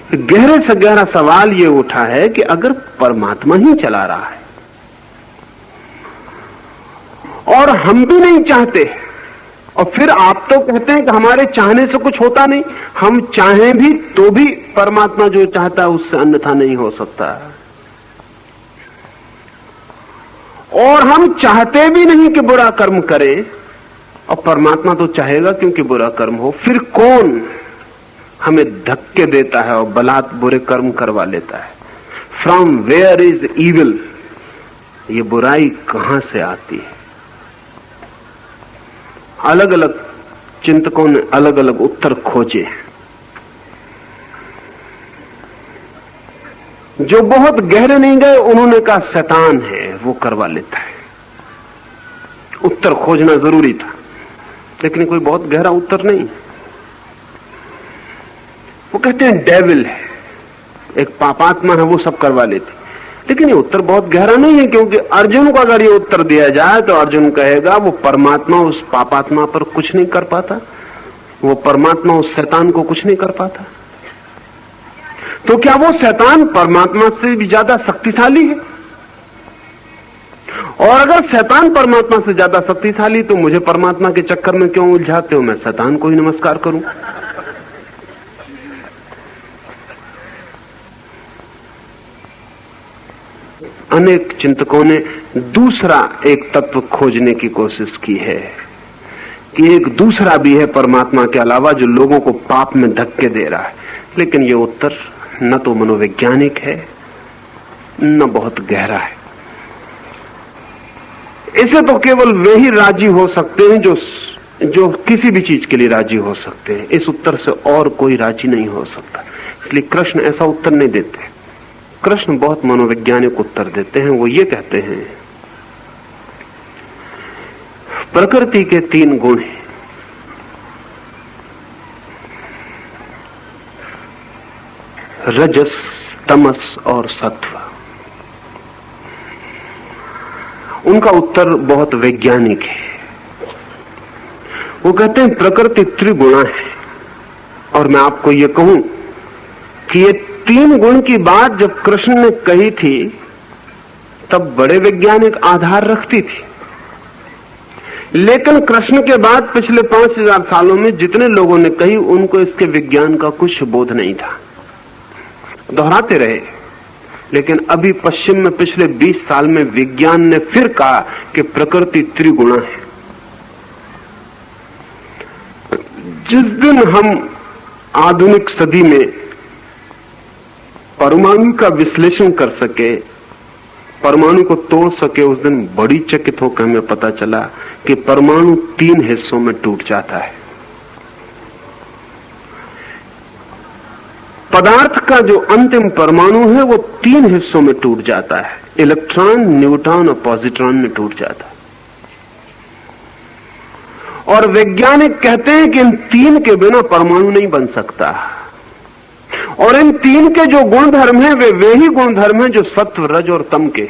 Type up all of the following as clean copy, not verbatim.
गहरे से गहरा सवाल ये उठा है कि अगर परमात्मा ही चला रहा है और हम भी नहीं चाहते, और फिर आप तो कहते हैं कि हमारे चाहने से कुछ होता नहीं, हम चाहें भी तो भी परमात्मा जो चाहता है उससे अन्यथा नहीं हो सकता, और हम चाहते भी नहीं कि बुरा कर्म करें और परमात्मा तो चाहेगा क्योंकि बुरा कर्म हो, फिर कौन हमें धक्के देता है और बलात् बुरे कर्म करवा लेता है? फ्रॉम वेयर इज इविल, ये बुराई कहां से आती है? अलग अलग चिंतकों ने अलग अलग उत्तर खोजे। जो बहुत गहरे नहीं गए उन्होंने कहा शैतान है, वो करवा लेता है। उत्तर खोजना जरूरी था, लेकिन कोई बहुत गहरा उत्तर नहीं। वो कहते हैं डेविल है, एक पापात्मा है, वो सब करवा लेती। लेकिन ये उत्तर बहुत गहरा नहीं है, क्योंकि अर्जुन को अगर ये उत्तर दिया जाए तो अर्जुन कहेगा वो परमात्मा उस पापात्मा पर कुछ नहीं कर पाता, वो परमात्मा उस शैतान को कुछ नहीं कर पाता। तो क्या वो शैतान परमात्मा से भी ज्यादा शक्तिशाली है? और अगर शैतान परमात्मा से ज्यादा शक्तिशाली तो मुझे परमात्मा के चक्कर में क्यों उलझाते हो? मैं शैतान को ही नमस्कार करूं। अनेक चिंतकों ने दूसरा एक तत्व खोजने की कोशिश की है कि एक दूसरा भी है परमात्मा के अलावा जो लोगों को पाप में धक्के दे रहा है, लेकिन ये उत्तर न तो मनोवैज्ञानिक है न बहुत गहरा है। इसे तो केवल वे ही राजी हो सकते हैं जो किसी भी चीज के लिए राजी हो सकते हैं। इस उत्तर से और कोई राजी नहीं हो सकता। इसलिए कृष्ण ऐसा उत्तर नहीं देते। कृष्ण बहुत मनोवैज्ञानिक उत्तर देते हैं। वो ये कहते हैं, प्रकृति के 3 गुण हैं, रजस, तमस और सत्व। उनका उत्तर बहुत वैज्ञानिक है। वो कहते हैं प्रकृति त्रिगुणा है, और मैं आपको ये कहूं कि ये 3 गुण की बात जब कृष्ण ने कही थी तब बड़े वैज्ञानिक आधार रखती थी, लेकिन कृष्ण के बाद पिछले 5000 सालों में जितने लोगों ने कही उनको इसके विज्ञान का कुछ बोध नहीं था, दोहराते रहे। लेकिन अभी पश्चिम में पिछले 20 साल में विज्ञान ने फिर कहा कि प्रकृति त्रिगुणा है। जिस दिन हम आधुनिक सदी में परमाणु का विश्लेषण कर सके, परमाणु को तोड़ सके, उस दिन बड़ी चकित होकर हमें पता चला कि परमाणु 3 हिस्सों में टूट जाता है। पदार्थ का जो अंतिम परमाणु है वो 3 हिस्सों में टूट जाता है, इलेक्ट्रॉन, न्यूट्रॉन और पॉजिट्रॉन में टूट जाता है। और वैज्ञानिक कहते हैं कि इन 3 के बिना परमाणु नहीं बन सकता, और इन 3 के जो गुण धर्म हैं वे ही गुण धर्म हैं जो सत्व, रज और तम के।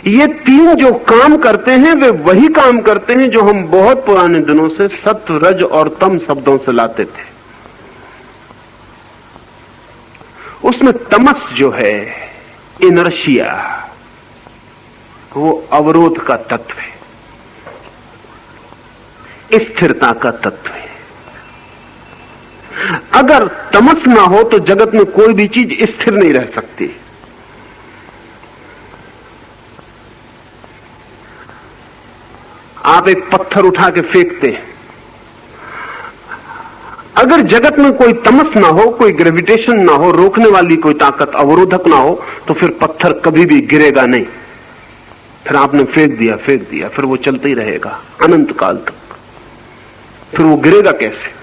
ये 3 जो काम करते हैं वे वही काम करते हैं जो हम बहुत पुराने दिनों से सत्व, रज और तम शब्दों से लाते थे। उसमें तमस जो है, इनर्शिया, वो अवरोध का तत्व है, स्थिरता का तत्व है। अगर तमस ना हो तो जगत में कोई भी चीज स्थिर नहीं रह सकती। आप एक पत्थर उठा के फेंकते हैं, अगर जगत में कोई तमस ना हो, कोई ग्रेविटेशन ना हो, रोकने वाली कोई ताकत, अवरोधक ना हो, तो फिर पत्थर कभी भी गिरेगा नहीं। फिर आपने फेंक दिया, फिर वो चलता ही रहेगा अनंत काल तक। फिर वो गिरेगा कैसे?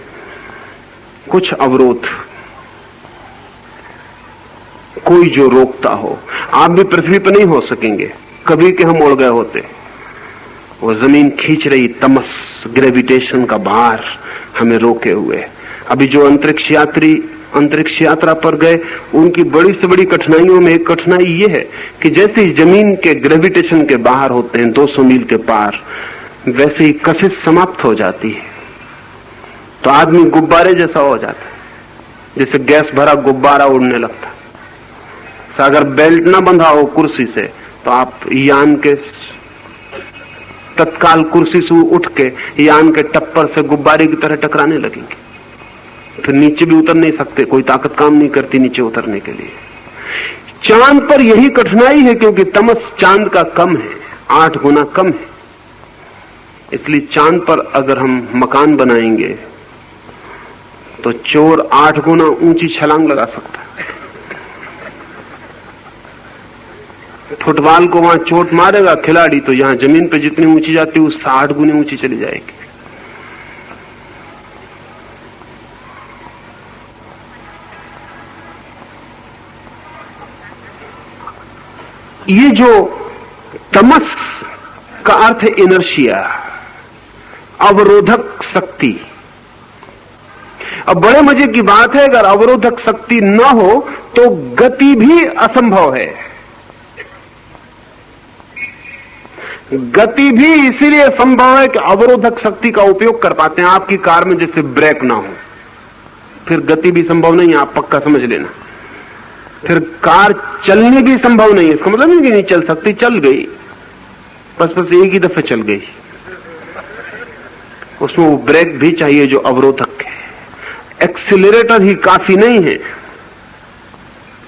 कुछ अवरोध, कोई जो रोकता हो। आप भी पृथ्वी पर नहीं हो सकेंगे, कभी के हम उड़ गए होते। वो जमीन खींच रही तमस, ग्रेविटेशन का भार हमें रोके हुए। अभी जो अंतरिक्ष यात्री अंतरिक्ष यात्रा पर गए, उनकी बड़ी से बड़ी कठिनाइयों में एक कठिनाई ये है कि जैसे ही जमीन के ग्रेविटेशन के बाहर होते हैं 200 मील के पार, वैसे ही कशिश समाप्त हो जाती है, तो आदमी गुब्बारे जैसा हो जाता है। जैसे गैस भरा गुब्बारा उड़ने लगता। अगर बेल्ट ना बंधा हो कुर्सी से तो आप यान के तत्काल कुर्सी से उठ के यान के टप्पर से गुब्बारे की तरह टकराने लगेंगे, फिर नीचे भी उतर नहीं सकते, कोई ताकत काम नहीं करती नीचे उतरने के लिए। चांद पर यही कठिनाई है, क्योंकि तमस चांद का कम है, 8 गुना कम है। इसलिए चांद पर अगर हम मकान बनाएंगे तो चोर 8 गुना ऊंची छलांग लगा सकता है। फुटबॉल को वहां चोट मारेगा खिलाड़ी तो यहां जमीन पे जितनी ऊंची जाती है उससे 8 गुनी ऊंची चली जाएगी। ये जो तमस का अर्थ है इनर्शिया, अवरोधक शक्ति। अब बड़े मजे की बात है, अगर अवरोधक शक्ति न हो तो गति भी असंभव है। गति भी इसीलिए संभव है कि अवरोधक शक्ति का उपयोग कर पाते हैं। आपकी कार में जैसे ब्रेक ना हो फिर गति भी संभव नहीं है, आप पक्का समझ लेना। फिर कार चलनी भी संभव नहीं है, इसका मतलब नहीं कि नहीं चल सकती, चल गई, बस एक ही दफे चल गई। उसमें वो ब्रेक भी चाहिए जो अवरोधक है। एक्सीलरेटर ही काफी नहीं है,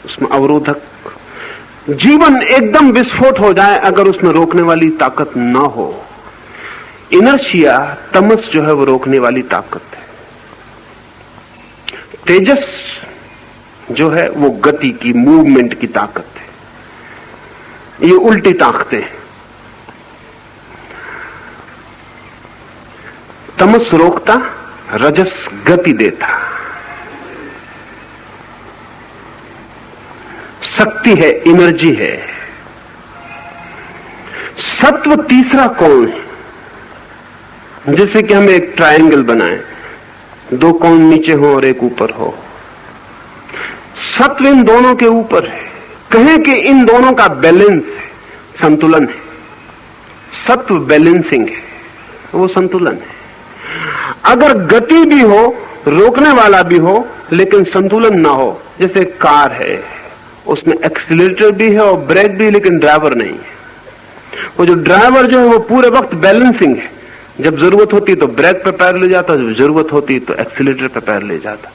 उसमें अवरोधक। जीवन एकदम विस्फोट हो जाए अगर उसमें रोकने वाली ताकत ना हो। इनर्शिया, तमस जो है वो रोकने वाली ताकत है। तेजस जो है वो गति की, मूवमेंट की ताकत है। ये उल्टी ताकतें हैं। तमस रोकता, रजस गति देता, शक्ति है, एनर्जी है। सत्व तीसरा कौन है? जैसे कि हम एक ट्रायंगल बनाएं, 2 कोण नीचे हो और एक ऊपर हो। सत्व इन दोनों के ऊपर है। कहें कि इन दोनों का बैलेंस है, संतुलन है। सत्व बैलेंसिंग है, वो संतुलन है। अगर गति भी हो, रोकने वाला भी हो, लेकिन संतुलन ना हो, जैसे कार है, उसमें एक्सीलरेटर भी है और ब्रेक भी, लेकिन ड्राइवर नहीं है। वो जो ड्राइवर जो है वो पूरे वक्त बैलेंसिंग है। जब जरूरत होती तो ब्रेक पे पैर ले जाता, जब जरूरत होती तो एक्सीलरेटर पे पैर ले जाता।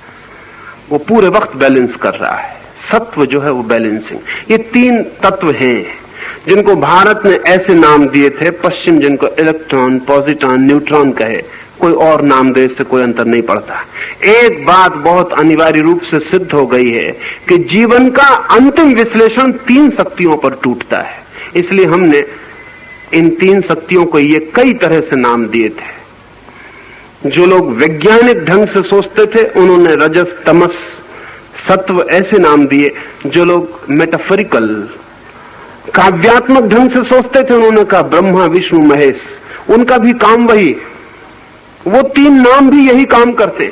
वो पूरे वक्त बैलेंस कर रहा है। सत्व जो है वो बैलेंसिंग। ये 3 तत्व हैं जिनको भारत ने ऐसे नाम दिए थे, पश्चिम जिनको इलेक्ट्रॉन, पॉजिट्रॉन, न्यूट्रॉन कहे, कोई और नाम दे, इससे कोई अंतर नहीं पड़ता। एक बात बहुत अनिवार्य रूप से सिद्ध हो गई है कि जीवन का अंतिम विश्लेषण 3 शक्तियों पर टूटता है। इसलिए हमने इन 3 शक्तियों को ये कई तरह से नाम दिए थे। जो लोग वैज्ञानिक ढंग से सोचते थे उन्होंने रजस, तमस, सत्व ऐसे नाम दिए। जो लोग मेटाफोरिकल, काव्यात्मक ढंग से सोचते थे उन्होंने कहा ब्रह्मा, विष्णु, महेश। उनका भी काम वही, वो 3 नाम भी यही काम करते।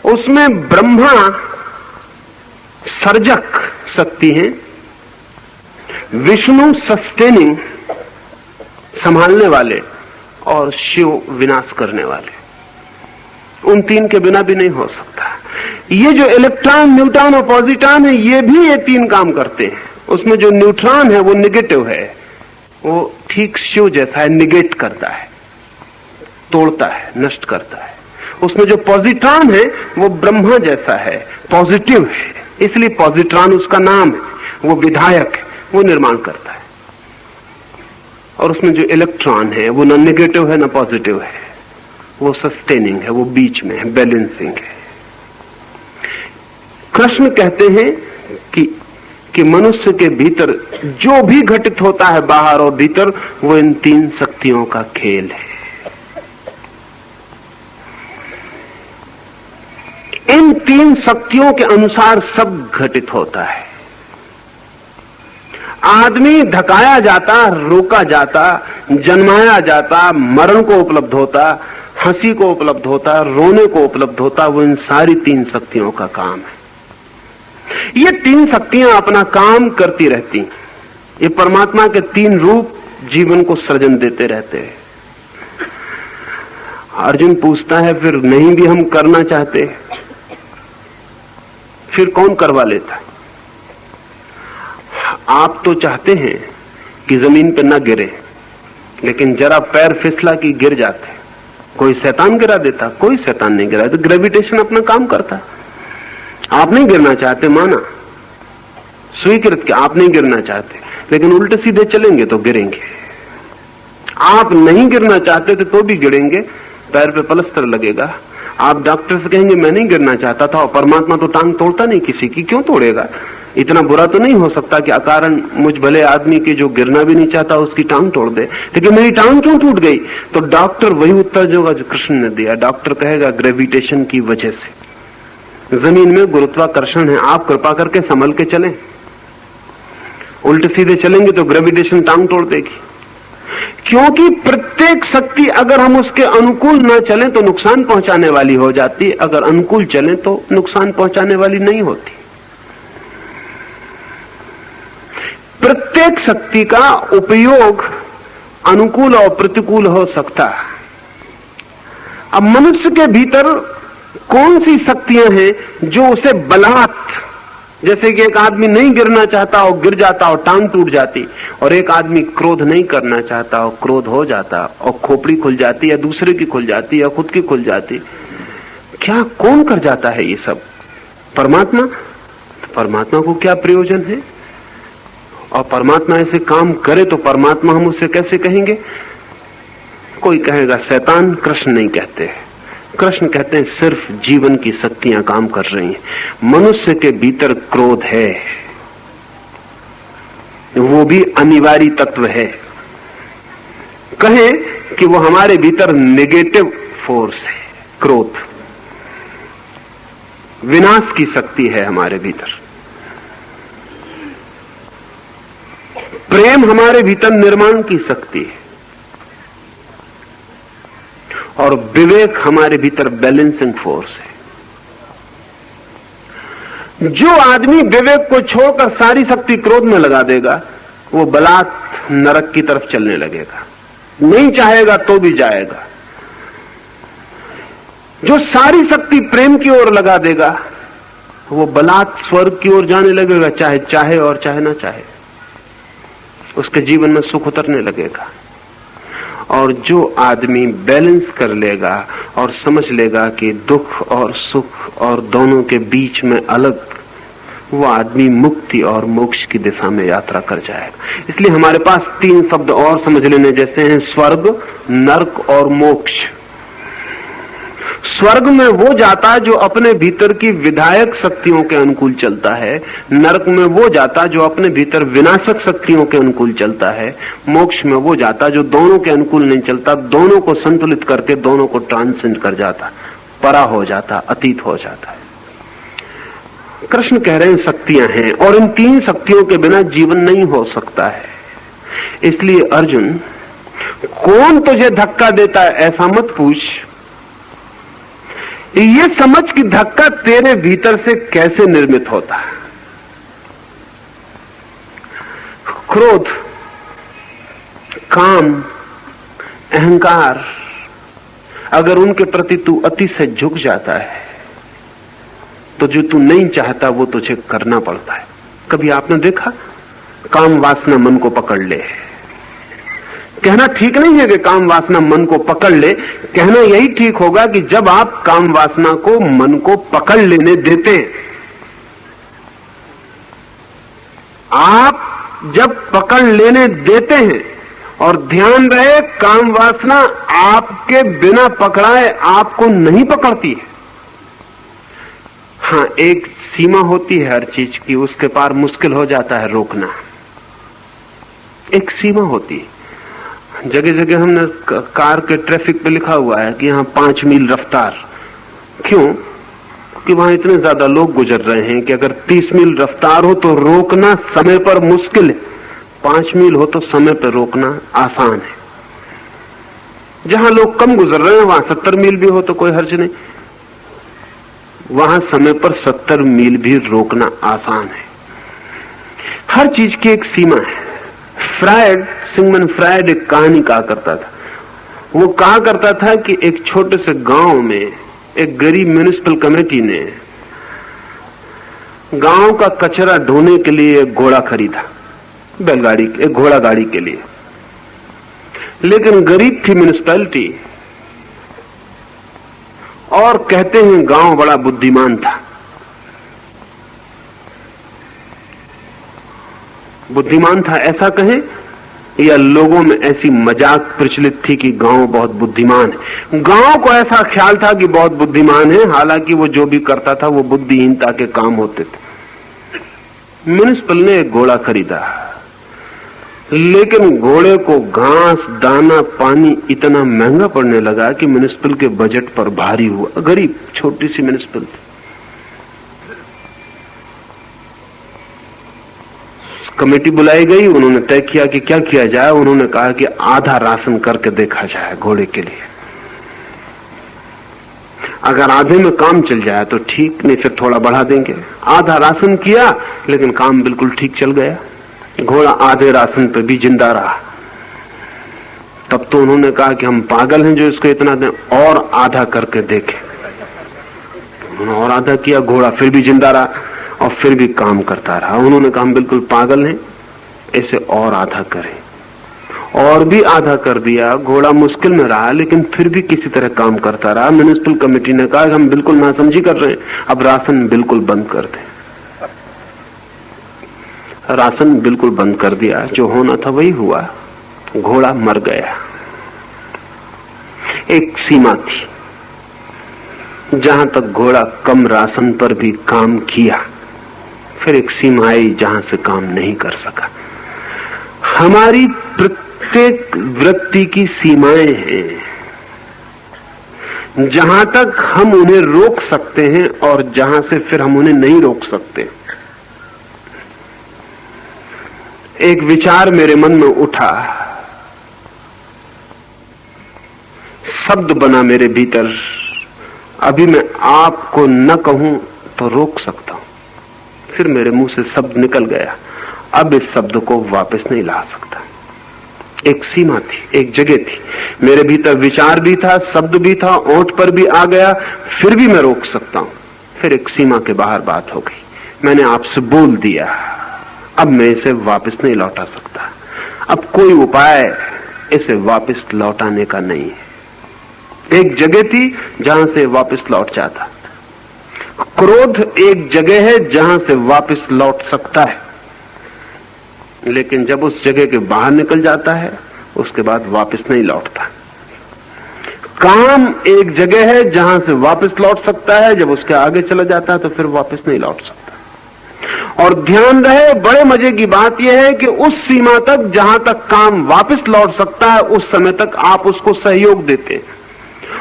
उसमें ब्रह्मा सर्जक शक्ति है, विष्णु सस्टेनिंग, संभालने वाले, और शिव विनाश करने वाले। उन 3 के बिना भी नहीं हो सकता। ये जो इलेक्ट्रॉन, न्यूट्रॉन और पॉजिट्रॉन है, ये भी ये 3 काम करते हैं। उसमें जो न्यूट्रॉन है वो निगेटिव है, वो ठीक शिव जैसा है, निगेट करता है, तोड़ता है, नष्ट करता है। उसमें जो पॉजिट्रॉन है वो ब्रह्मा जैसा है, पॉजिटिव है, इसलिए पॉजिट्रॉन उसका नाम है। वो विधायक है, वो निर्माण करता है। और उसमें जो इलेक्ट्रॉन है वो न नेगेटिव है न पॉजिटिव है, वो सस्टेनिंग है, वो बीच में है, बैलेंसिंग है। कृष्ण कहते हैं कि मनुष्य के भीतर जो भी घटित होता है, बाहर और भीतर, वो इन 3 शक्तियों का खेल है। इन 3 शक्तियों के अनुसार सब घटित होता है। आदमी धकाया जाता, रोका जाता, जन्माया जाता, मरण को उपलब्ध होता, हंसी को उपलब्ध होता, रोने को उपलब्ध होता, वो इन सारी 3 शक्तियों का काम है। ये 3 शक्तियां अपना काम करती रहती। ये परमात्मा के 3 रूप जीवन को सृजन देते रहते हैं। अर्जुन पूछता है फिर नहीं भी हम करना चाहते फिर कौन करवा लेता? आप तो चाहते हैं कि जमीन पर ना गिरे, लेकिन जरा पैर फिसला कि गिर जाते। कोई शैतान गिरा देता? कोई शैतान नहीं गिरा। तो ग्रेविटेशन अपना काम करता। आप नहीं गिरना चाहते, माना, स्वीकृत कि आप नहीं गिरना चाहते, लेकिन उल्टे सीधे चलेंगे तो गिरेंगे। आप नहीं गिरना चाहते थे तो भी गिरेंगे, पैर पे पलस्तर लगेगा। आप डॉक्टर से कहेंगे मैं नहीं गिरना चाहता था, और परमात्मा तो टांग तोड़ता नहीं किसी की, क्यों तोड़ेगा? इतना बुरा तो नहीं हो सकता कि अकारण मुझ भले आदमी के जो गिरना भी नहीं चाहता उसकी टांग तोड़ दे। लेकिन मेरी टांग क्यों टूट गई? तो डॉक्टर वही उत्तर देगा जो कृष्ण ने दिया। डॉक्टर कहेगा ग्रेविटेशन की वजह से। जमीन में गुरुत्वाकर्षण है, आप कृपा करके संभल के चलें। उल्टे सीधे चलेंगे तो ग्रेविटेशन टांग तोड़ देगी। क्योंकि प्रत्येक शक्ति अगर हम उसके अनुकूल न चलें तो नुकसान पहुंचाने वाली हो जाती, अगर अनुकूल चलें तो नुकसान पहुंचाने वाली नहीं होती। प्रत्येक शक्ति का उपयोग अनुकूल और प्रतिकूल हो सकता है। अब मनुष्य के भीतर कौन सी शक्तियां हैं जो उसे बलात्, जैसे कि एक आदमी नहीं गिरना चाहता और गिर जाता और टांग टूट जाती, और एक आदमी क्रोध नहीं करना चाहता और क्रोध हो जाता और खोपड़ी खुल जाती, या दूसरे की खुल जाती या खुद की खुल जाती। क्या कौन कर जाता है ये सब? परमात्मा। तो परमात्मा को क्या प्रयोजन है? और परमात्मा ऐसे काम करे तो परमात्मा हम उसे कैसे कहेंगे? कोई कहेगा शैतान। कृष्ण नहीं कहते। कृष्ण कहते हैं सिर्फ जीवन की शक्तियां काम कर रही हैं। मनुष्य के भीतर क्रोध है, वो भी अनिवार्य तत्व है। कहें कि वो हमारे भीतर नेगेटिव फोर्स है। क्रोध विनाश की शक्ति है हमारे भीतर। प्रेम हमारे भीतर निर्माण की शक्ति है, और विवेक हमारे भीतर बैलेंसिंग फोर्स है। जो आदमी विवेक को छोड़कर सारी शक्ति क्रोध में लगा देगा, वो बलात् नरक की तरफ चलने लगेगा। नहीं चाहेगा तो भी जाएगा। जो सारी शक्ति प्रेम की ओर लगा देगा, वो बलात् स्वर्ग की ओर जाने लगेगा, चाहे चाहे और चाहे ना चाहे। उसके जीवन में सुख उतरने लगेगा। और जो आदमी बैलेंस कर लेगा और समझ लेगा कि दुख और सुख और दोनों के बीच में अलग, वो आदमी मुक्ति और मोक्ष की दिशा में यात्रा कर जाएगा। इसलिए हमारे पास 3 शब्द और समझ लेने जैसे हैं: स्वर्ग, नरक और मोक्ष। स्वर्ग में वो जाता जो अपने भीतर की विधायक शक्तियों के अनुकूल चलता है। नरक में वो जाता जो अपने भीतर विनाशक शक्तियों के अनुकूल चलता है। मोक्ष में वो जाता जो दोनों के अनुकूल नहीं चलता, दोनों को संतुलित करके दोनों को ट्रांसेंड कर जाता, परा हो जाता, अतीत हो जाता है। कृष्ण कह रहे हैं शक्तियां हैं, और इन 3 शक्तियों के बिना जीवन नहीं हो सकता है। इसलिए अर्जुन, कौन तुझे धक्का देता है ऐसा मत पूछ, ये समझ कि धक्का तेरे भीतर से कैसे निर्मित होता है। क्रोध, काम, अहंकार, अगर उनके प्रति तू अतिशय झुक जाता है तो जो तू नहीं चाहता वो तुझे करना पड़ता है। कभी आपने देखा काम वासना मन को पकड़ ले? कहना ठीक नहीं है कि काम वासना मन को पकड़ ले। कहना यही ठीक होगा कि जब आप काम वासना को मन को पकड़ लेने देते हैं, आप जब पकड़ लेने देते हैं, और ध्यान रहे काम वासना आपके बिना पकड़ाए आपको नहीं पकड़ती है। हाँ, एक सीमा होती है हर चीज की, उसके पार मुश्किल हो जाता है रोकना। एक सीमा होती है। जगह जगह हमने कार के ट्रैफिक पे लिखा हुआ है कि यहां 5 मील रफ्तार। क्यों? कि वहां इतने ज्यादा लोग गुजर रहे हैं कि अगर 30 मील रफ्तार हो तो रोकना समय पर मुश्किल है, 5 मील हो तो समय पर रोकना आसान है। जहां लोग कम गुजर रहे हैं वहां 70 मील भी हो तो कोई हर्ज नहीं, वहां समय पर 70 मील भी रोकना आसान है। हर चीज की एक सीमा है। सिगमंड फ्रायड एक कहानी कहा करता था। वो कहा करता था कि एक छोटे से गांव में एक गरीब म्युनिसिपल कमेटी ने गांव का कचरा ढोने के लिए एक घोड़ा खरीदा, बैलगाड़ी, एक घोड़ा गाड़ी के लिए। लेकिन गरीब थी म्युनिसिपैलिटी, और कहते हैं गांव बड़ा बुद्धिमान था। बुद्धिमान था ऐसा कहें, या लोगों में ऐसी मजाक प्रचलित थी कि गांव बहुत बुद्धिमान है। गांव को ऐसा ख्याल था कि बहुत बुद्धिमान है, हालांकि वो जो भी करता था वो बुद्धिहीनता के काम होते थे। म्युनिसिपल ने एक घोड़ा खरीदा, लेकिन घोड़े को घास, दाना, पानी इतना महंगा पड़ने लगा कि म्युनिसिपल के बजट पर भारी हुआ। गरीब छोटी सी म्युनिसिपल थी। कमेटी बुलाई गई, उन्होंने तय किया कि क्या किया जाए। उन्होंने कहा कि आधा राशन करके देखा जाए घोड़े के लिए। अगर आधे में काम चल जाए तो ठीक, नहीं फिर थोड़ा बढ़ा देंगे। आधा राशन किया, लेकिन काम बिल्कुल ठीक चल गया। घोड़ा आधे राशन पे भी जिंदा रहा। तब तो उन्होंने कहा कि हम पागल हैं जो इसको इतना दें, और आधा करके देखें। उन्होंने और आधा किया, घोड़ा फिर भी जिंदा रहा और फिर भी काम करता रहा। उन्होंने कहा हम बिल्कुल पागल हैं, इसे और आधा करें। और भी आधा कर दिया। घोड़ा मुश्किल में रहा, लेकिन फिर भी किसी तरह काम करता रहा। म्युनिसिपल कमेटी ने कहा हम बिल्कुल नासमझी कर रहे हैं, अब राशन बिल्कुल बंद कर दें। राशन बिल्कुल बंद कर दिया। जो होना था वही हुआ, घोड़ा मर गया। एक सीमा थी जहां तक घोड़ा कम राशन पर भी काम किया, फिर एक सीमा आई जहां से काम नहीं कर सका। हमारी प्रत्येक वृत्ति की सीमाएं हैं, जहां तक हम उन्हें रोक सकते हैं और जहां से फिर हम उन्हें नहीं रोक सकते। एक विचार मेरे मन में उठा, शब्द बना मेरे भीतर। अभी मैं आपको न कहूं तो रोक सकता हूं, फिर मेरे मुंह से शब्द निकल गया, अब इस शब्द को वापस नहीं ला सकता। एक सीमा थी, एक जगह थी, मेरे भीतर विचार भी था, शब्द भी था, ओंठ पर भी आ गया, फिर भी मैं रोक सकता हूं। फिर एक सीमा के बाहर बात हो गई, मैंने आपसे बोल दिया, अब मैं इसे वापस नहीं लौटा सकता। अब कोई उपाय इसे वापस लौटाने का नहीं है। एक जगह थी जहां से वापस लौट जाता। क्रोध एक जगह है जहां से वापस लौट सकता है, लेकिन जब उस जगह के बाहर निकल जाता है उसके बाद वापस नहीं लौटता। काम एक जगह है जहां से वापस लौट सकता है, जब उसके आगे चला जाता है तो फिर वापस नहीं लौट सकता। और ध्यान रहे, बड़े मजे की बात यह है कि उस सीमा तक जहां तक काम वापस लौट सकता है उस समय तक आप उसको सहयोग देते हैं,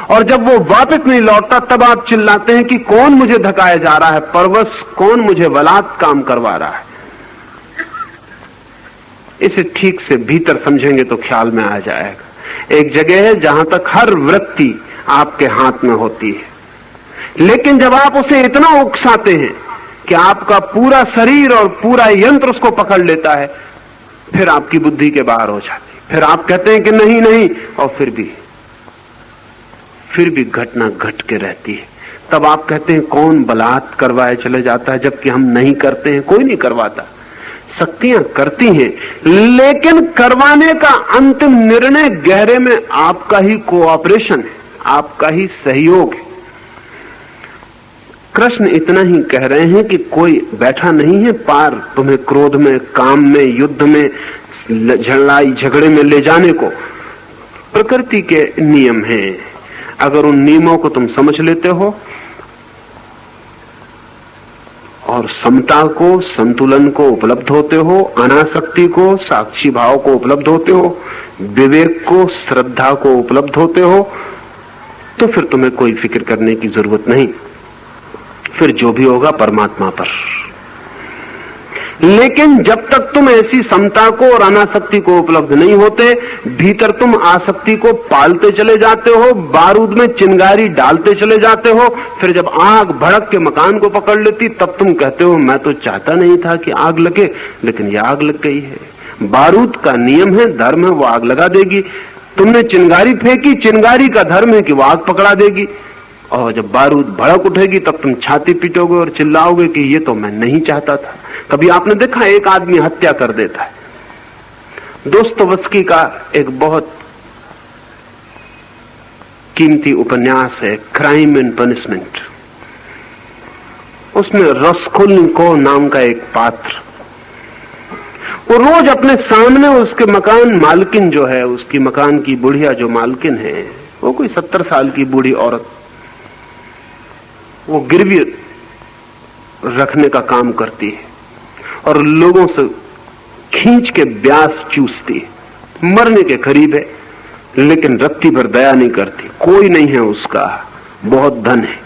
और जब वो वापस नहीं लौटता तब आप चिल्लाते हैं कि कौन मुझे धकाया जा रहा है, परवश कौन मुझे बलात् काम करवा रहा है। इसे ठीक से भीतर समझेंगे तो ख्याल में आ जाएगा। एक जगह है जहां तक हर वृत्ति आपके हाथ में होती है, लेकिन जब आप उसे इतना उकसाते हैं कि आपका पूरा शरीर और पूरा यंत्र उसको पकड़ लेता है, फिर आपकी बुद्धि के बाहर हो जाती है। फिर आप कहते हैं कि नहीं नहीं, और फिर भी घटना घट के रहती है। तब आप कहते हैं कौन बलात् करवाए चले जाता है, जबकि हम नहीं करते हैं, कोई नहीं करवाता। शक्तियां करती हैं, लेकिन करवाने का अंतिम निर्णय गहरे में आपका ही कोऑपरेशन है, आपका ही सहयोग है। कृष्ण इतना ही कह रहे हैं कि कोई बैठा नहीं है पार तुम्हें क्रोध में, काम में, युद्ध में, लड़ाई झगड़े में ले जाने को। प्रकृति के नियम हैं, अगर उन नियमों को तुम समझ लेते हो और समता को, संतुलन को उपलब्ध होते हो, अनासक्ति को, साक्षी भाव को उपलब्ध होते हो, विवेक को, श्रद्धा को उपलब्ध होते हो, तो फिर तुम्हें कोई फिक्र करने की जरूरत नहीं। फिर जो भी होगा परमात्मा पर। लेकिन जब तक तुम ऐसी समता को और अनासक्ति को उपलब्ध नहीं होते, भीतर तुम आसक्ति को पालते चले जाते हो, बारूद में चिंगारी डालते चले जाते हो। फिर जब आग भड़क के मकान को पकड़ लेती तब तुम कहते हो मैं तो चाहता नहीं था कि आग लगे, लेकिन यह आग लग गई है। बारूद का नियम है, धर्म है, वो आग लगा देगी। तुमने चिंगारी फेंकी, चिंगारी का धर्म है कि वो आग पकड़ा देगी। और जब बारूद भड़क उठेगी तब तुम छाती पीटोगे और चिल्लाओगे कि ये तो मैं नहीं चाहता था। कभी आपने देखा एक आदमी हत्या कर देता है? दोस्तोयेवस्की का एक बहुत कीमती उपन्यास है क्राइम एंड पनिशमेंट। उसमें रस्कोल्निकोव नाम का एक पात्र, वो रोज अपने सामने उसके मकान मालकिन जो है, उसकी मकान की बुढ़िया जो मालकिन है, वो कोई 70 साल की बूढ़ी औरत, वो गिरवी रखने का काम करती है और लोगों से खींच के ब्याज चूसती है। मरने के करीब है लेकिन रत्ती पर दया नहीं करती। कोई नहीं है उसका, बहुत धन है।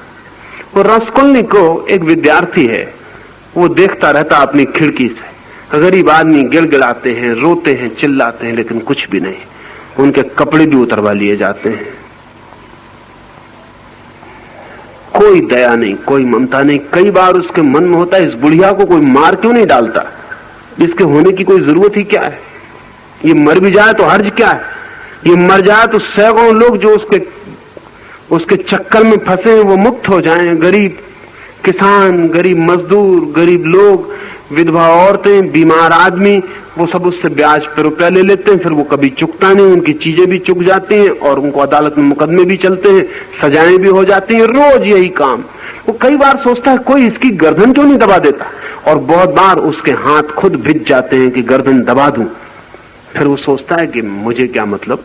और रास्कोल्निकोव एक विद्यार्थी है, वो देखता रहता अपनी खिड़की से। गरीब आदमी गिड़गिड़ाते हैं, रोते हैं, चिल्लाते हैं, लेकिन कुछ भी नहीं। उनके कपड़े भी उतरवा लिए जाते हैं। कोई दया नहीं, कोई ममता नहीं। कई बार उसके मन में होता है इस बुढ़िया को कोई मार क्यों नहीं डालता, इसके होने की कोई जरूरत ही क्या है? ये मर भी जाए तो हर्ज क्या है? ये मर जाए तो सैकड़ों लोग जो उसके चक्कर में फंसे हैं वो मुक्त हो जाएं। गरीब किसान, गरीब मजदूर, गरीब लोग, विधवा औरतें, बीमार आदमी, वो सब उससे ब्याज पे रुपया ले लेते हैं। फिर वो कभी चुकता नहीं, उनकी चीजें भी चुक जाती हैं और उनको अदालत में मुकदमे भी चलते हैं, सजाएं भी हो जाती हैं। रोज यही काम। वो कई बार सोचता है कोई इसकी गर्दन क्यों नहीं दबा देता, और बहुत बार उसके हाथ खुद भिज जाते हैं कि गर्दन दबा दूं। फिर वो सोचता है कि मुझे क्या मतलब,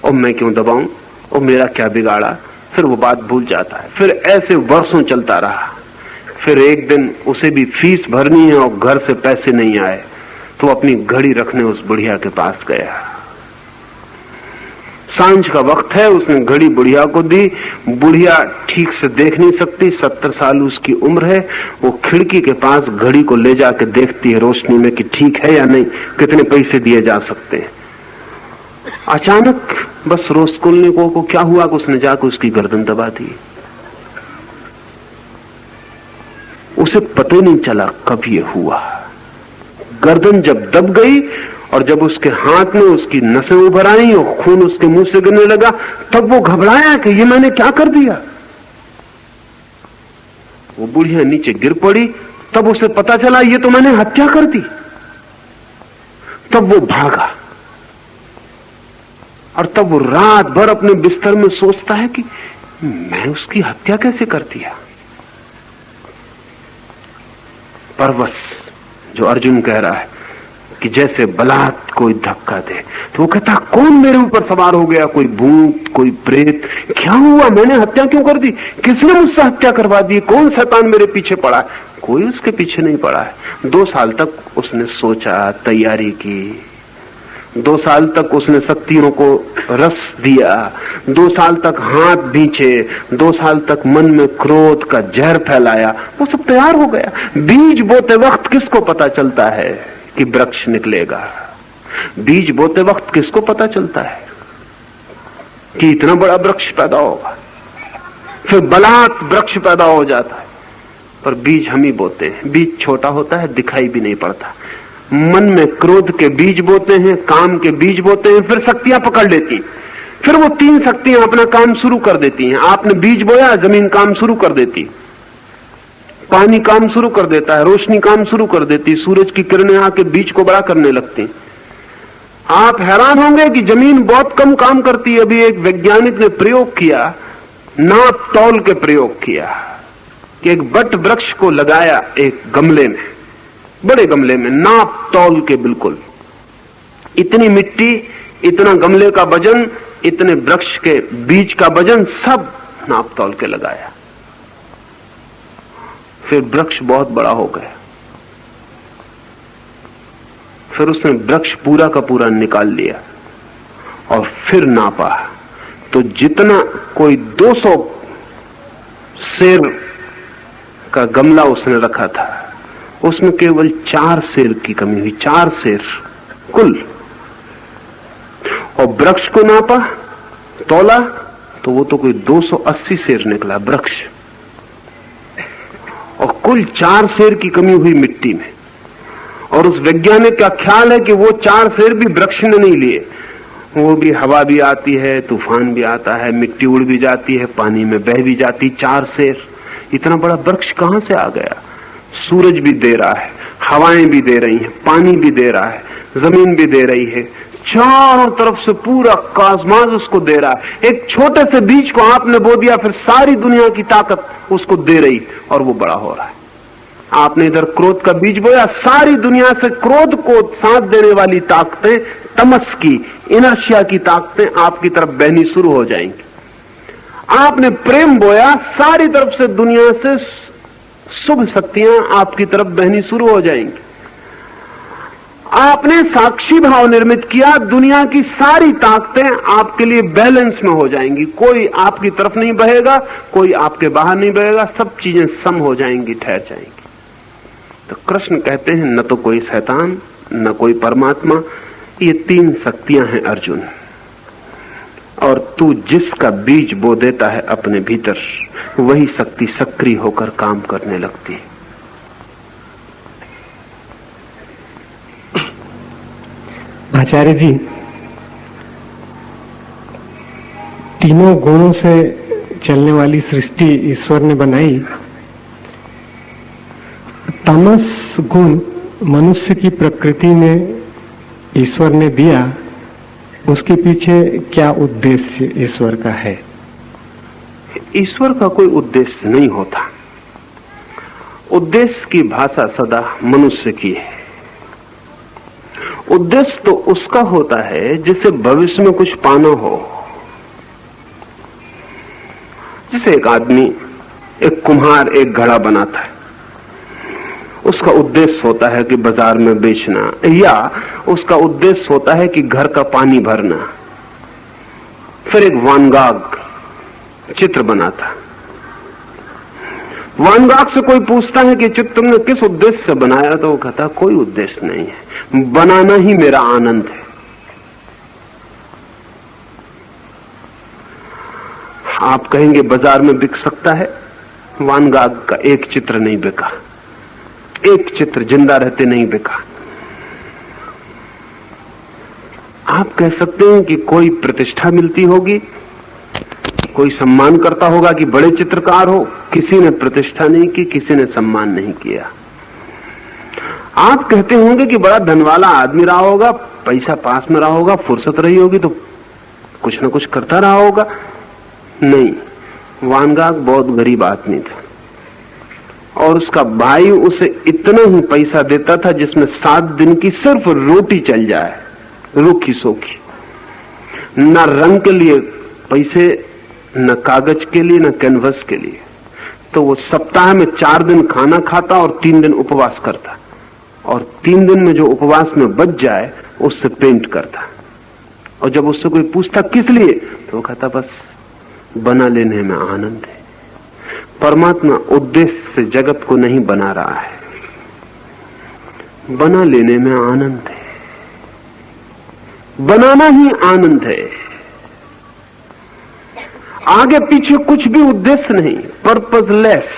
और मैं क्यों दबाऊं, और मेरा क्या बिगाड़ा। फिर वो बात भूल जाता है। फिर ऐसे वर्षों चलता रहा। फिर एक दिन उसे भी फीस भरनी है और घर से पैसे नहीं आए, तो अपनी घड़ी रखने उस बुढ़िया के पास गया। सांझ का वक्त है, उसने घड़ी बुढ़िया को दी। बुढ़िया ठीक से देख नहीं सकती, 70 साल उसकी उम्र है। वो खिड़की के पास घड़ी को ले जाके देखती है रोशनी में कि ठीक है या नहीं, कितने पैसे दिए जा सकते हैं। अचानक बस रास्कोल्निकोव को क्या हुआ कि उसने जाकर उसकी गर्दन दबा दी। उसे पता ही नहीं चला कब ये हुआ। गर्दन जब दब गई और जब उसके हाथ में उसकी नसें उभर आई और खून उसके मुंह से गिरने लगा, तब वो घबराया कि ये मैंने क्या कर दिया। वो बुढ़िया नीचे गिर पड़ी, तब उसे पता चला ये तो मैंने हत्या कर दी। तब वो भागा और तब वो रात भर अपने बिस्तर में सोचता है कि मैं उसकी हत्या कैसे कर दिया। परवश जो अर्जुन कह रहा है कि जैसे बलात् कोई धक्का दे, तो वो कहता कौन मेरे ऊपर सवार हो गया, कोई भूत, कोई प्रेत, क्या हुआ, मैंने हत्या क्यों कर दी, किसने मुझसे हत्या करवा दी, कौन शैतान मेरे पीछे पड़ा है? कोई उसके पीछे नहीं पड़ा है। 2 साल तक उसने सोचा, तैयारी की। 2 साल तक उसने शक्तियों को रस दिया। 2 साल तक हाथ भींचे। 2 साल तक मन में क्रोध का जहर फैलाया। वो सब तैयार हो गया। बीज बोते वक्त किसको पता चलता है कि वृक्ष निकलेगा? बीज बोते वक्त किसको पता चलता है कि इतना बड़ा वृक्ष पैदा होगा? फिर बलात् वृक्ष पैदा हो जाता है। पर बीज हम ही बोते हैं। बीज छोटा होता है, दिखाई भी नहीं पड़ता। मन में क्रोध के बीज बोते हैं, काम के बीज बोते हैं, फिर शक्तियां पकड़ लेती। फिर वो 3 शक्तियां अपना काम शुरू कर देती हैं। आपने बीज बोया, जमीन काम शुरू कर देती, पानी काम शुरू कर देता है, रोशनी काम शुरू कर देती, सूरज की किरणें आके बीज को बड़ा करने लगती। आप हैरान होंगे कि जमीन बहुत कम काम करती है। अभी एक वैज्ञानिक ने प्रयोग किया, नाप तौल के प्रयोग किया कि एक बट वृक्ष को लगाया एक गमले में, बड़े गमले में, नाप तौल के बिल्कुल, इतनी मिट्टी, इतना गमले का वजन, इतने वृक्ष के बीज का वजन, सब नाप तौल के लगाया। फिर वृक्ष बहुत बड़ा हो गया। फिर उसने वृक्ष पूरा का पूरा निकाल लिया और फिर नापा, तो जितना कोई 200 सेर का गमला उसने रखा था, उसमें केवल 4 सेर की कमी हुई। 4 सेर कुल। और वृक्ष को नापा, तोला, तो वो तो कोई 280 सेर निकला वृक्ष, और कुल 4 सेर की कमी हुई मिट्टी में। और उस वैज्ञानिक का ख्याल है कि वो 4 सेर भी वृक्ष ने नहीं लिए, वो भी हवा भी आती है, तूफान भी आता है, मिट्टी उड़ भी जाती है, पानी में बह भी जाती। 4 शेर, इतना बड़ा वृक्ष कहां से आ गया? सूरज भी दे रहा है, हवाएं भी दे रही हैं, पानी भी दे रहा है, जमीन भी दे रही है, चारों तरफ से पूरा कॉस्मॉस उसको दे रहा है। एक छोटे से बीज को आपने बो दिया, फिर सारी दुनिया की ताकत उसको दे रही और वो बड़ा हो रहा है। आपने इधर क्रोध का बीज बोया, सारी दुनिया से क्रोध को साथ देने वाली ताकतें, तमस की, इनर्शिया की ताकतें आपकी तरफ बहनी शुरू हो जाएंगी। आपने प्रेम बोया, सारी तरफ से दुनिया से शुभ शक्तियां आपकी तरफ बहनी शुरू हो जाएंगी। आपने साक्षी भाव निर्मित किया, दुनिया की सारी ताकतें आपके लिए बैलेंस में हो जाएंगी। कोई आपकी तरफ नहीं बहेगा, कोई आपके बाहर नहीं बहेगा, सब चीजें सम हो जाएंगी, ठहर जाएंगी। तो कृष्ण कहते हैं न तो कोई शैतान, न कोई परमात्मा, ये 3 शक्तियां हैं अर्जुन। और तू जिसका बीज बो देता है अपने भीतर, वही शक्ति सक्रिय होकर काम करने लगती है। आचार्य जी, तीनों गुणों से चलने वाली सृष्टि ईश्वर ने बनाई। तमस गुण मनुष्य की प्रकृति में ईश्वर ने दिया, उसके पीछे क्या उद्देश्य ईश्वर का है? ईश्वर का कोई उद्देश्य नहीं होता। उद्देश्य की भाषा सदा मनुष्य की है। उद्देश्य तो उसका होता है जिसे भविष्य में कुछ पाना हो। जैसे एक आदमी, एक कुम्हार एक घड़ा बनाता है, उसका उद्देश्य होता है कि बाजार में बेचना, या उसका उद्देश्य होता है कि घर का पानी भरना। फिर एक वान गाग चित्र बनाता। वान गाग से कोई पूछता है कि चित्र तुमने किस उद्देश्य से बनाया, तो वो कहता कोई उद्देश्य नहीं है, बनाना ही मेरा आनंद है। आप कहेंगे बाजार में बिक सकता है? वान गाग का एक चित्र नहीं बिका, एक चित्र जिंदा रहते नहीं बिका। आप कह सकते हैं कि कोई प्रतिष्ठा मिलती होगी, कोई सम्मान करता होगा कि बड़े चित्रकार हो। किसी ने प्रतिष्ठा नहीं की, किसी ने सम्मान नहीं किया। आप कहते होंगे कि बड़ा धनवाला आदमी रहा होगा, पैसा पास में रहा होगा, फुर्सत रही होगी तो कुछ ना कुछ करता रहा होगा। नहीं, वान गाग बहुत गरीब आदमी था और उसका भाई उसे इतना ही पैसा देता था जिसमें 7 दिन की सिर्फ रोटी चल जाए, रूखी सोखी। न रंग के लिए पैसे, न कागज के लिए, न कैनवस के लिए। तो वो सप्ताह में 4 दिन खाना खाता और 3 दिन उपवास करता, और 3 दिन में जो उपवास में बच जाए उससे पेंट करता। और जब उससे कोई पूछता किस लिए, तो वो कहता बस बना लेने में आनंद है। परमात्मा उद्देश्य से जगत को नहीं बना रहा है, बना लेने में आनंद है। बनाना ही आनंद है, आगे पीछे कुछ भी उद्देश्य नहीं, पर्पजलेस।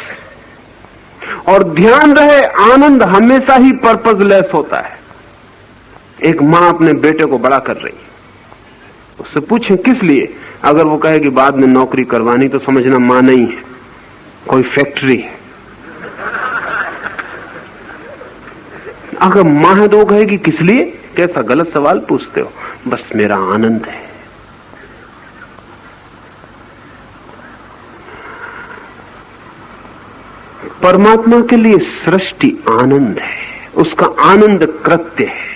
और ध्यान रहे, आनंद हमेशा ही पर्पजलेस होता है। एक मां अपने बेटे को बड़ा कर रही है, उससे पूछें किस लिए, अगर वो कहे कि बाद में नौकरी करवानी, तो समझना मां नहीं है, कोई फैक्ट्री है। अगर मां है तो वो कहेगी किस लिए? कैसा गलत सवाल पूछते हो? बस मेरा आनंद है। परमात्मा के लिए सृष्टि आनंद है, उसका आनंद कृत्य है,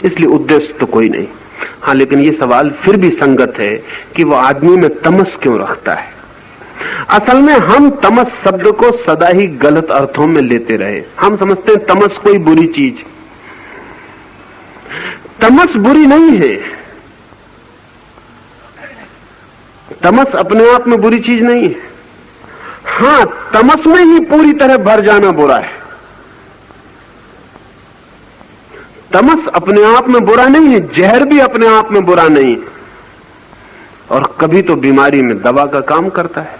इसलिए उद्देश्य तो कोई नहीं। हाँ, लेकिन ये सवाल फिर भी संगत है कि वो आदमी में तमस क्यों रखता है। असल में हम तमस शब्द को सदा ही गलत अर्थों में लेते रहे। हम समझते हैं तमस कोई बुरी चीज। तमस बुरी नहीं है, तमस अपने आप में बुरी चीज नहीं है। हां, तमस में ही पूरी तरह भर जाना बुरा है। तमस अपने आप में बुरा नहीं है, जहर भी अपने आप में बुरा नहीं है, और कभी तो बीमारी में दवा का काम करता है।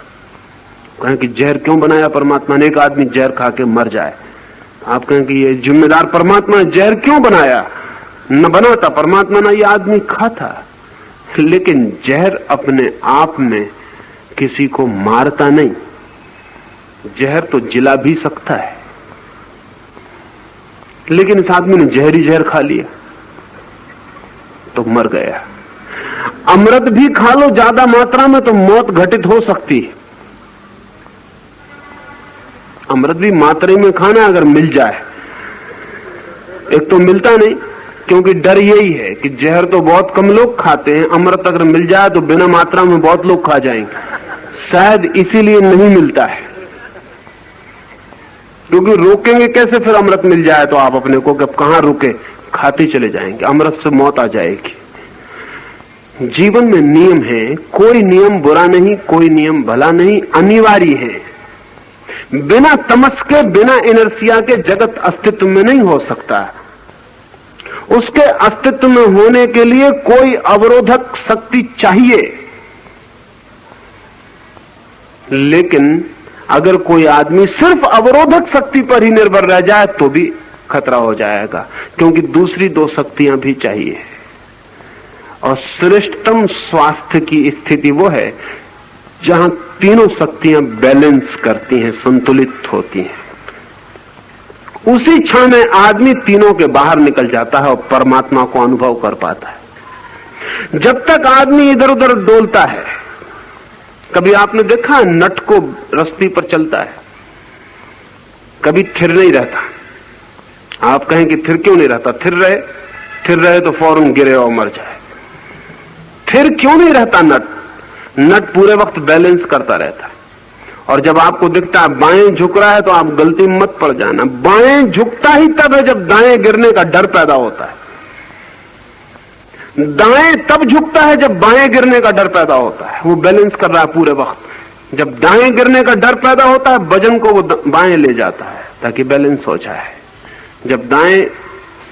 कहें कि जहर क्यों बनाया परमात्मा ने, एक आदमी जहर खा के मर जाए, आप कहें कि ये जिम्मेदार परमात्मा ने जहर क्यों बनाया? न बनाता परमात्मा, ना ये आदमी खाता। लेकिन जहर अपने आप में किसी को मारता नहीं। जहर तो जिला भी सकता है, लेकिन इस आदमी ने जहर ही जहर खा लिया तो मर गया। अमृत भी खा लो ज्यादा मात्रा में तो मौत घटित हो सकती है। अमृत भी मात्रा में खाना अगर मिल जाए, एक तो मिलता नहीं, क्योंकि डर यही है कि जहर तो बहुत कम लोग खाते हैं, अमृत अगर मिल जाए तो बिना मात्रा में बहुत लोग खा जाएंगे। शायद इसीलिए नहीं मिलता है, क्योंकि रोकेंगे कैसे फिर अमृत मिल जाए तो आप अपने को कब कहां रुके, खाते चले जाएंगे, अमृत से मौत आ जाएगी। जीवन में नियम है, कोई नियम बुरा नहीं, कोई नियम भला नहीं, अनिवार्य है। बिना तमस के, बिना इनर्सिया के जगत अस्तित्व में नहीं हो सकता। उसके अस्तित्व में होने के लिए कोई अवरोधक शक्ति चाहिए। लेकिन अगर कोई आदमी सिर्फ अवरोधक शक्ति पर ही निर्भर रह जाए तो भी खतरा हो जाएगा, क्योंकि दूसरी दो शक्तियां भी चाहिए। और श्रेष्ठतम स्वास्थ्य की स्थिति वो है जहां तीनों शक्तियां बैलेंस करती हैं, संतुलित होती हैं। उसी क्षण में आदमी तीनों के बाहर निकल जाता है और परमात्मा को अनुभव कर पाता है। जब तक आदमी इधर उधर डोलता है, कभी आपने देखा नट को रस्सी पर चलता है, कभी थिर नहीं रहता। आप कहें कि थिर क्यों नहीं रहता? थिर रहे तो फौरन गिरे और मर जाए। थिर क्यों नहीं रहता नट? नट पूरे वक्त बैलेंस करता रहता है। और जब आपको दिखता है बाएं झुक रहा है तो आप गलती में मत पड़ जाना। बाएं झुकता ही तब है जब दाएं गिरने का डर पैदा होता है। दाएं तब झुकता है जब बाएं गिरने का डर पैदा होता है। वो बैलेंस कर रहा है पूरे वक्त। जब दाएं गिरने का डर पैदा होता है, वजन को वो बाएं ले जाता है ताकि बैलेंस हो जाए। जब दाएं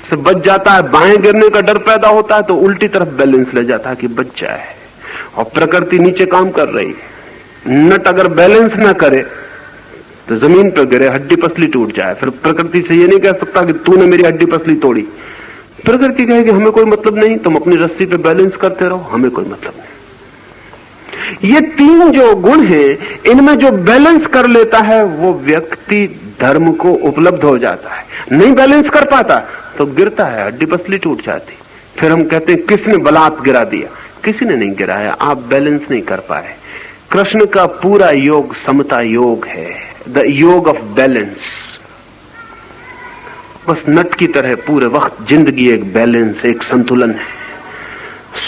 से बच जाता है, बाएं गिरने का डर पैदा होता है, तो उल्टी तरफ बैलेंस ले जाता है कि बच जाए। और प्रकृति नीचे काम कर रही है। नट अगर बैलेंस ना करे तो जमीन पर गिरे, हड्डी पसली टूट जाए। फिर प्रकृति से ये नहीं कह सकता कि तूने मेरी हड्डी पसली तोड़ी। प्रकृति कहेगी हमें कोई मतलब नहीं, तुम अपनी रस्सी पे बैलेंस करते रहो, हमें कोई मतलब नहीं। ये तीन जो गुण हैं, इनमें जो बैलेंस कर लेता है वो व्यक्ति धर्म को उपलब्ध हो जाता है। नहीं बैलेंस कर पाता तो गिरता है, हड्डी पसली टूट जाती। फिर हम कहते हैं किसने बलात् गिरा दिया? किसी ने नहीं गिराया, आप बैलेंस नहीं कर पाए। कृष्ण का पूरा योग समता योग है, द योग ऑफ बैलेंस। बस नट की तरह पूरे वक्त जिंदगी एक बैलेंस, एक संतुलन है,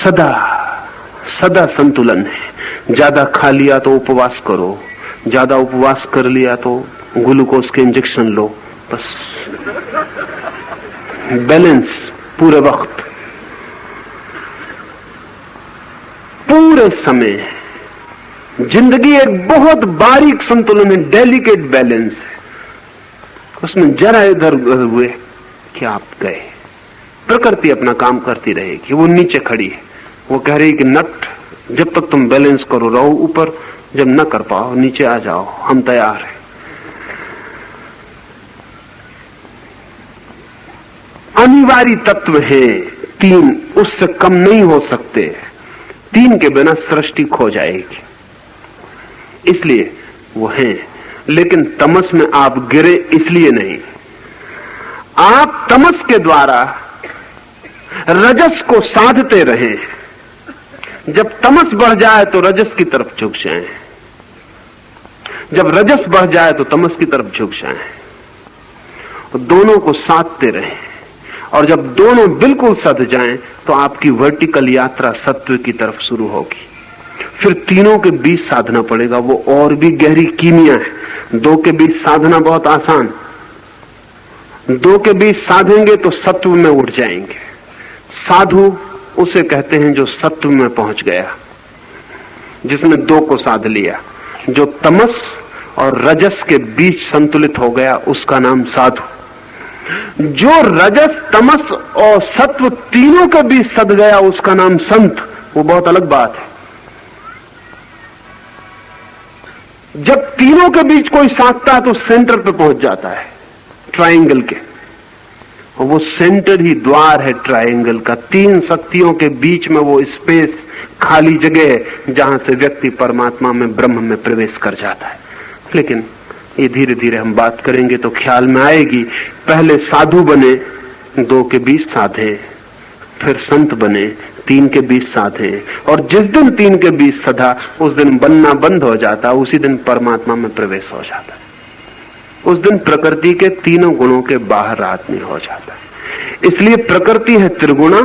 सदा सदा संतुलन है। ज्यादा खा लिया तो उपवास करो, ज्यादा उपवास कर लिया तो ग्लूकोज के इंजेक्शन लो, बस बैलेंस पूरे वक्त, पूरे समय। जिंदगी एक बहुत बारीक संतुलन है, डेलिकेट बैलेंस है। उसमें जरा इधर उधर हुए कि आप गए। प्रकृति अपना काम करती रहेगी, वो नीचे खड़ी है, वो कह रही कि नट जब तक तुम बैलेंस करो रहो ऊपर, जब न कर पाओ नीचे आ जाओ, हम तैयार हैं। अनिवार्य तत्व है तीन, उससे कम नहीं हो सकते। तीन के बिना सृष्टि खो जाएगी, इसलिए वो है। लेकिन तमस में आप गिरे इसलिए नहीं, आप तमस के द्वारा रजस को साधते रहे। जब तमस बढ़ जाए तो रजस की तरफ झुक जाएं, जब रजस बढ़ जाए तो तमस की तरफ झुक जाएं। दोनों को साधते रहें, और जब दोनों बिल्कुल सध जाएं तो आपकी वर्टिकल यात्रा सत्व की तरफ शुरू होगी। फिर तीनों के बीच साधना पड़ेगा, वो और भी गहरी कीमिया है। दो के बीच साधना बहुत आसान, दो के बीच साधेंगे तो सत्व में उठ जाएंगे। साधु उसे कहते हैं जो सत्व में पहुंच गया, जिसने दो को साध लिया। जो तमस और रजस के बीच संतुलित हो गया उसका नाम साधु। जो रजस तमस और सत्व तीनों के बीच सध गया उसका नाम संत। वो बहुत अलग बात है। जब तीनों के बीच कोई साधता है तो सेंटर पे पहुंच जाता है, ट्रायंगल के। और वो सेंटर ही द्वार है ट्रायंगल का। तीन शक्तियों के बीच में वो स्पेस खाली जगह है जहां से व्यक्ति परमात्मा में, ब्रह्म में प्रवेश कर जाता है। लेकिन ये धीरे धीरे हम बात करेंगे तो ख्याल में आएगी। पहले साधु बने, 2 के 20 साधे, फिर संत बने, 3 के 20 साधे, और जिस दिन 3 के 20 सधा उस दिन बनना बंद हो जाता, उसी दिन परमात्मा में प्रवेश हो जाता। उस दिन प्रकृति के तीनों गुणों के बाहर आदमी हो जाता है। इसलिए प्रकृति है त्रिगुणा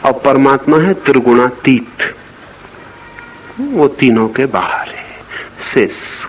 और परमात्मा है त्रिगुणातीत, वो तीनों के बाहर है। शेष